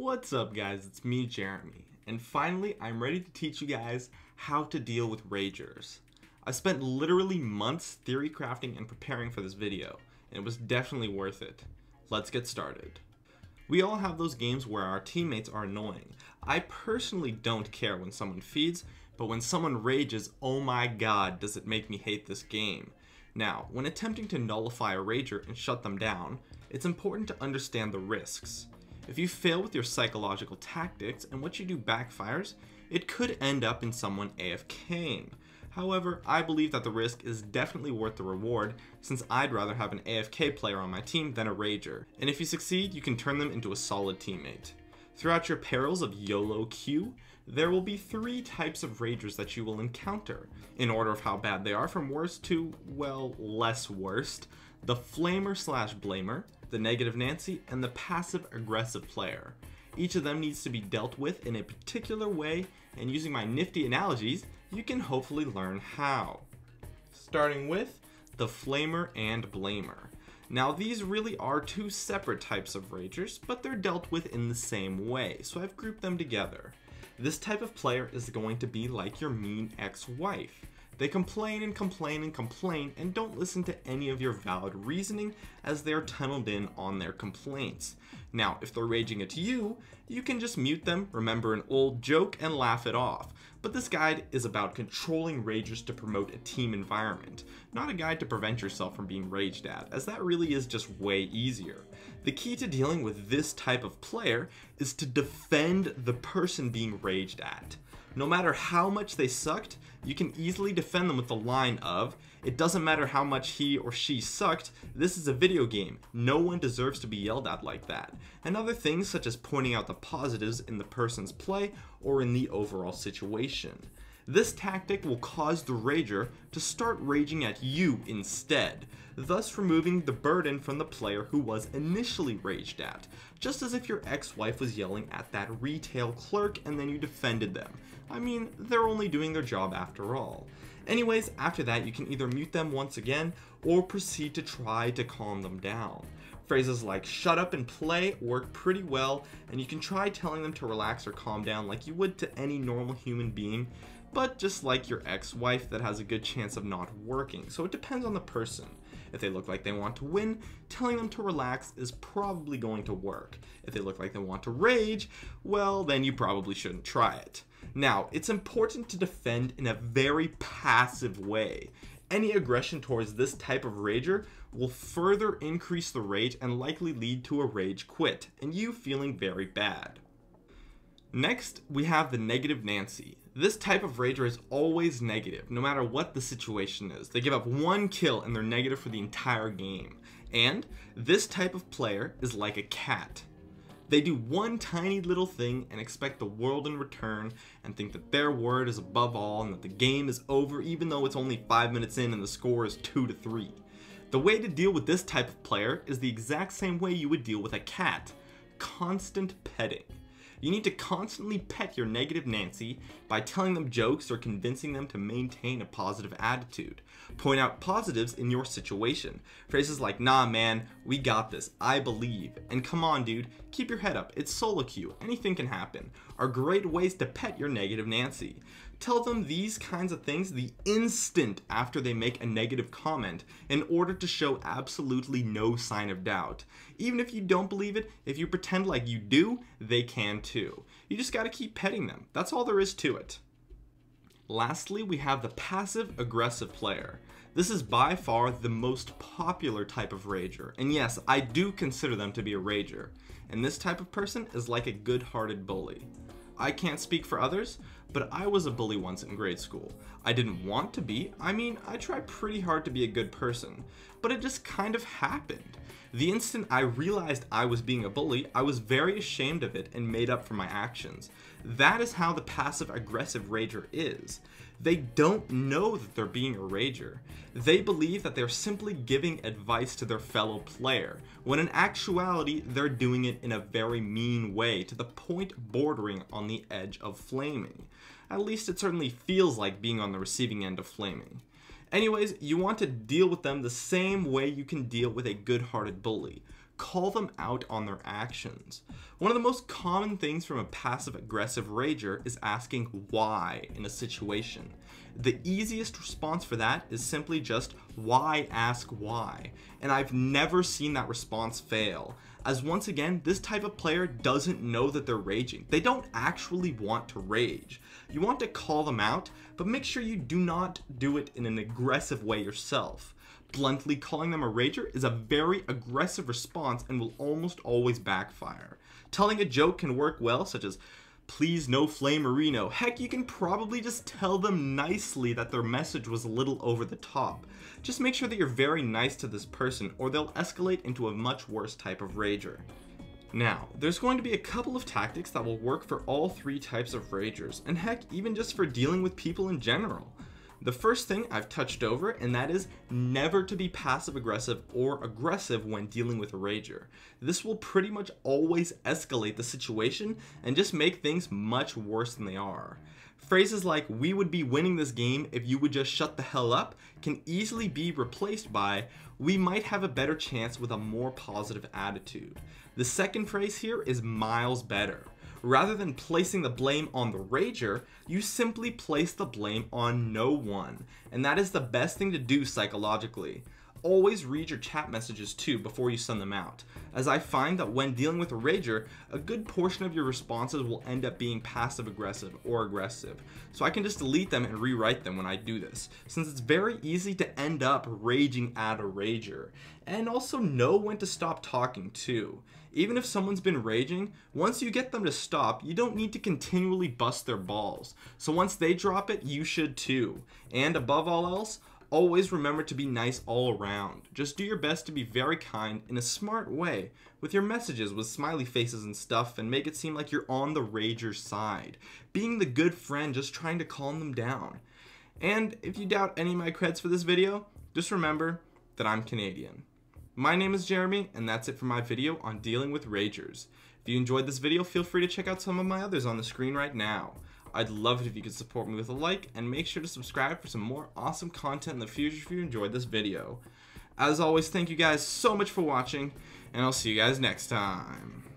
What's up guys, it's me Jeremy, and finally I'm ready to teach you guys how to deal with ragers. I spent literally months theory crafting and preparing for this video, and it was definitely worth it. Let's get started. We all have those games where our teammates are annoying. I personally don't care when someone feeds, but when someone rages, oh my god, does it make me hate this game. Now, when attempting to nullify a rager and shut them down, it's important to understand the risks. If you fail with your psychological tactics and what you do backfires, it could end up in someone AFKing. However, I believe that the risk is definitely worth the reward, since I'd rather have an AFK player on my team than a rager. And if you succeed, you can turn them into a solid teammate. Throughout your Perils of YOLO Q, there will be 3 types of ragers that you will encounter, in order of how bad they are from worst to, well, less worst. The Flamer/Blamer, the Negative Nancy, and the Passive-Aggressive player. Each of them needs to be dealt with in a particular way, and using my nifty analogies, you can hopefully learn how. Starting with the Flamer and Blamer. Now these really are 2 separate types of ragers, but they're dealt with in the same way, so I've grouped them together. This type of player is going to be like your mean ex-wife. They complain and complain and complain and don't listen to any of your valid reasoning as they're tunneled in on their complaints. Now, if they're raging at you, you can just mute them, remember an old joke, and laugh it off. But this guide is about controlling ragers to promote a team environment, not a guide to prevent yourself from being raged at, as that really is just way easier. The key to dealing with this type of player is to defend the person being raged at. No matter how much they sucked, you can easily defend them with the line of, "It doesn't matter how much he or she sucked, this is a video game, no one deserves to be yelled at like that," and other things such as pointing out the positives in the person's play or in the overall situation. This tactic will cause the rager to start raging at you instead, thus removing the burden from the player who was initially raged at, just as if your ex-wife was yelling at that retail clerk and then you defended them. I mean, they're only doing their job after all. Anyways, after that you can either mute them once again or proceed to try to calm them down. Phrases like "shut up and play" work pretty well, and you can try telling them to relax or calm down like you would to any normal human being, but just like your ex-wife, that has a good chance of not working, so it depends on the person. If they look like they want to win, telling them to relax is probably going to work. If they look like they want to rage, well, then you probably shouldn't try it. Now, it's important to defend in a very passive way. Any aggression towards this type of rager will further increase the rage and likely lead to a rage quit, and you feeling very bad. Next, we have the Negative Nancy. This type of rager is always negative, no matter what the situation is. They give up 1 kill and they're negative for the entire game. And this type of player is like a cat. They do one tiny little thing and expect the world in return and think that their word is above all and that the game is over even though it's only 5 minutes in and the score is 2-3. The way to deal with this type of player is the exact same way you would deal with a cat. Constant petting. You need to constantly pet your Negative Nancy by telling them jokes or convincing them to maintain a positive attitude. Point out positives in your situation. Phrases like "nah man, we got this, I believe," and "come on dude, keep your head up, it's solo queue, anything can happen," are great ways to pet your Negative Nancy. Tell them these kinds of things the instant after they make a negative comment in order to show absolutely no sign of doubt. Even if you don't believe it, if you pretend like you do, they can too. You just gotta keep petting them. That's all there is to it. Lastly, we have the Passive-Aggressive player. This is by far the most popular type of rager, and yes, I do consider them to be a rager. And this type of person is like a good-hearted bully. I can't speak for others, but I was a bully once in grade school. I didn't want to be, I tried pretty hard to be a good person, but it just kind of happened. The instant I realized I was being a bully, I was very ashamed of it and made up for my actions. That is how the passive-aggressive rager is. They don't know that they're being a rager. They believe that they're simply giving advice to their fellow player, when in actuality they're doing it in a very mean way to the point bordering on the edge of flaming. At least it certainly feels like being on the receiving end of flaming. Anyways, you want to deal with them the same way you can deal with a good-hearted bully. call them out on their actions. One of the most common things from a passive-aggressive rager is asking why in a situation. The easiest response for that is simply just why ask why, and I've never seen that response fail, as once again, this type of player doesn't know that they're raging. They don't actually want to rage. You want to call them out, but make sure you do not do it in an aggressive way yourself. Bluntly calling them a rager is a very aggressive response and will almost always backfire. Telling a joke can work well, such as, "Please no flamerino." Heck, you can probably just tell them nicely that their message was a little over the top. Just make sure that you're very nice to this person, or they'll escalate into a much worse type of rager. Now, there's going to be a couple of tactics that will work for all three types of ragers, and heck, even just for dealing with people in general. The first thing I've touched over, and that is never to be passive-aggressive or aggressive when dealing with a rager. This will pretty much always escalate the situation and just make things much worse than they are. Phrases like, "We would be winning this game if you would just shut the hell up," can easily be replaced by, "We might have a better chance with a more positive attitude." The second phrase here is miles better. Rather than placing the blame on the rager, you simply place the blame on no one, and that is the best thing to do psychologically. Always read your chat messages too before you send them out, as I find that when dealing with a rager, a good portion of your responses will end up being passive-aggressive or aggressive, so I can just delete them and rewrite them when I do this, since it's very easy to end up raging at a rager, and also know when to stop talking too. Even if someone's been raging, once you get them to stop, you don't need to continually bust their balls, so once they drop it, you should too. And above all else, always remember to be nice all around. Just do your best to be very kind in a smart way with your messages with smiley faces and stuff, and make it seem like you're on the rager's side, being the good friend just trying to calm them down. And if you doubt any of my creds for this video, just remember that I'm Canadian. My name is Jeremy, and that's it for my video on dealing with ragers. If you enjoyed this video, feel free to check out some of my others on the screen right now. I'd love it if you could support me with a like, and make sure to subscribe for some more awesome content in the future if you enjoyed this video. As always, thank you guys so much for watching, and I'll see you guys next time.